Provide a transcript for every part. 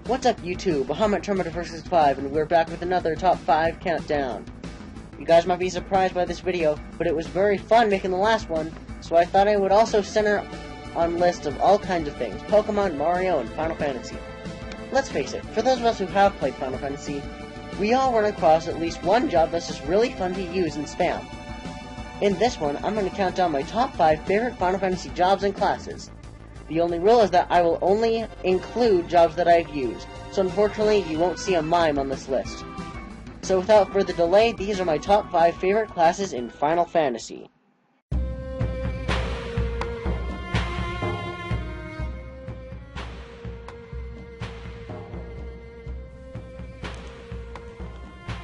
What's up, YouTube? Bahamut Terminator vs. 5, and we're back with another Top 5 Countdown. You guys might be surprised by this video, but it was very fun making the last one, so I thought I would also center on lists of all kinds of things, Pokemon, Mario, and Final Fantasy. Let's face it, for those of us who have played Final Fantasy, we all run across at least one job that's just really fun to use and spam. In this one, I'm going to count down my top 5 favorite Final Fantasy jobs and classes. The only rule is that I will only include jobs that I've used, so unfortunately you won't see a mime on this list. So without further delay, these are my top 5 favorite classes in Final Fantasy.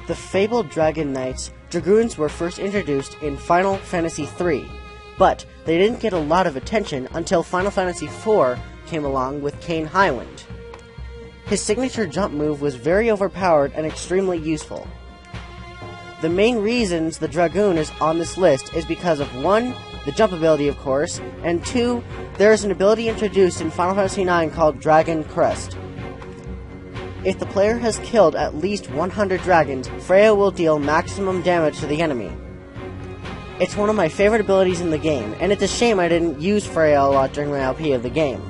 The fabled Dragon Knights, Dragoons were first introduced in Final Fantasy III. But they didn't get a lot of attention until Final Fantasy IV came along with Kain Highwind. His signature jump move was very overpowered and extremely useful. The main reasons the Dragoon is on this list is because of 1, the jump ability of course, and 2, there is an ability introduced in Final Fantasy IX called Dragon Crest. If the player has killed at least 100 dragons, Freya will deal maximum damage to the enemy. It's one of my favorite abilities in the game, and it's a shame I didn't use Freya a lot during my LP of the game.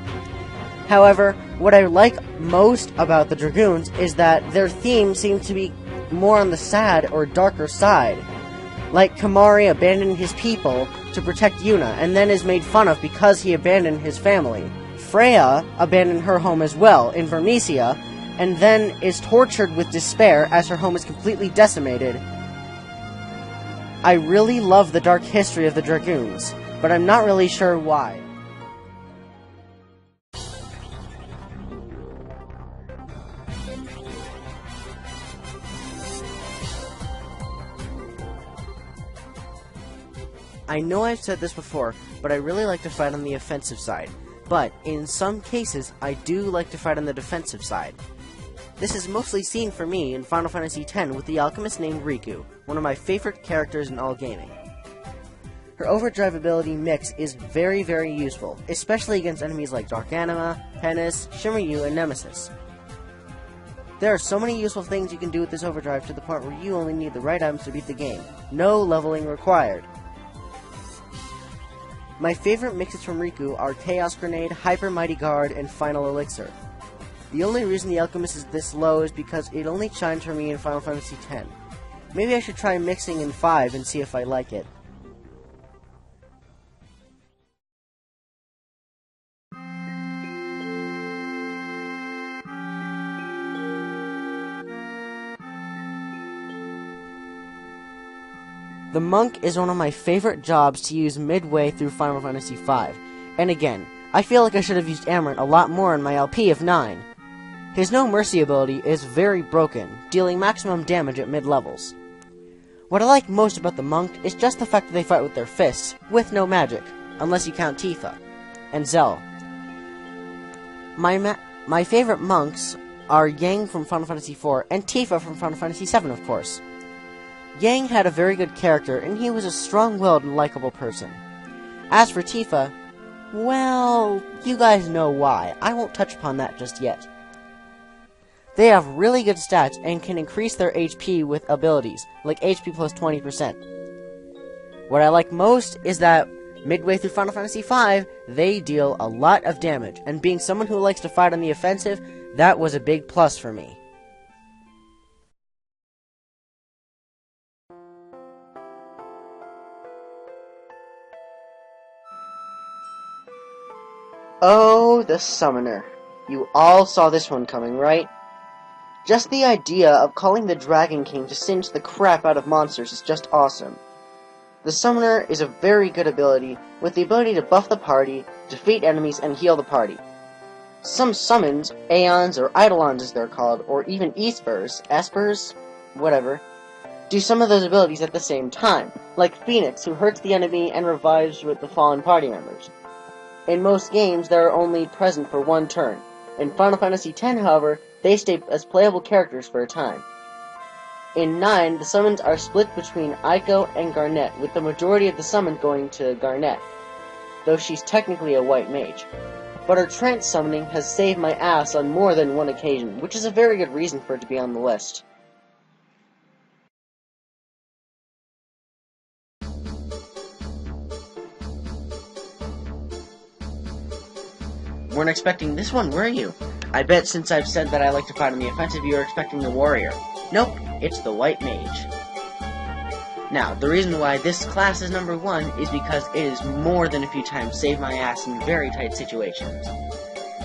However, what I like most about the Dragoons is that their theme seems to be more on the sad or darker side. Like Kamari abandoned his people to protect Yuna, and then is made fun of because he abandoned his family. Freya abandoned her home as well, in Vermisia, and then is tortured with despair as her home is completely decimated. I really love the dark history of the Dragoons, but I'm not really sure why. I know I've said this before, but I really like to fight on the offensive side. But, in some cases, I do like to fight on the defensive side. This is mostly seen for me in Final Fantasy X with the Alchemist named Riku, one of my favorite characters in all gaming. Her overdrive ability Mix is very, very useful, especially against enemies like Dark Anima, Pennis, Shimmeryu, and Nemesis. There are so many useful things you can do with this overdrive to the point where you only need the right items to beat the game. No leveling required. My favorite mixes from Riku are Chaos Grenade, Hyper Mighty Guard, and Final Elixir. The only reason the Alchemist is this low is because it only shines for me in Final Fantasy X. Maybe I should try mixing in 5 and see if I like it. The Monk is one of my favorite jobs to use midway through Final Fantasy V, and again, I feel like I should have used Amarant a lot more in my LP of 9. His No Mercy ability is very broken, dealing maximum damage at mid-levels. What I like most about the Monk is just the fact that they fight with their fists, with no magic, unless you count Tifa, and Zell. My favorite monks are Yang from Final Fantasy IV, and Tifa from Final Fantasy VII, of course. Yang had a very good character, and he was a strong-willed and likable person. As for Tifa, well, you guys know why. I won't touch upon that just yet. They have really good stats and can increase their HP with abilities, like HP plus 20%. What I like most is that, midway through Final Fantasy V, they deal a lot of damage, and being someone who likes to fight on the offensive, that was a big plus for me. Oh, the Summoner. You all saw this one coming, right? Just the idea of calling the Dragon King to cinch the crap out of monsters is just awesome. The Summoner is a very good ability, with the ability to buff the party, defeat enemies, and heal the party. Some summons, Aeons or Eidolons as they're called, or even Espers, whatever, do some of those abilities at the same time, like Phoenix, who hurts the enemy and revives with the fallen party members. In most games, they are only present for one turn. In Final Fantasy X, however, they stay as playable characters for a time. In 9, the summons are split between Aiko and Garnet, with the majority of the summons going to Garnet, though she's technically a white mage. but her trance summoning has saved my ass on more than one occasion, which is a very good reason for it to be on the list. Weren't expecting this one, were you? I bet since I've said that I like to fight on the offensive, you're expecting the warrior. Nope, it's the white mage. Now, the reason why this class is number 1 is because it is more than a few times saved my ass in very tight situations.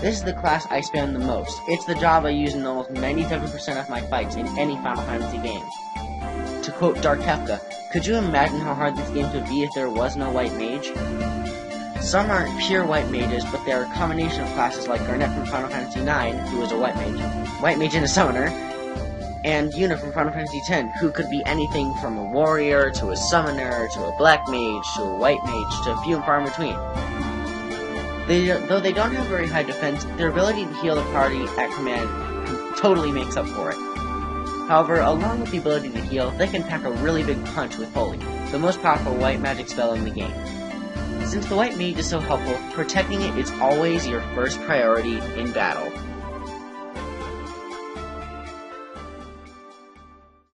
This is the class I spam the most. It's the job I use in almost 97% of my fights in any Final Fantasy game. To quote Dark Kefka, could you imagine how hard this game would be if there was no white mage? Some aren't pure white mages, but they are a combination of classes like Garnet from Final Fantasy IX, who was a white mage and a summoner, and Yuna from Final Fantasy X, who could be anything from a warrior, to a summoner, to a black mage, to a white mage, to a few and far in between. Though they don't have very high defense, their ability to heal the party at command totally makes up for it. However, along with the ability to heal, they can pack a really big punch with Holy, the most powerful white magic spell in the game. Since the white mage is so helpful, protecting it is always your first priority in battle.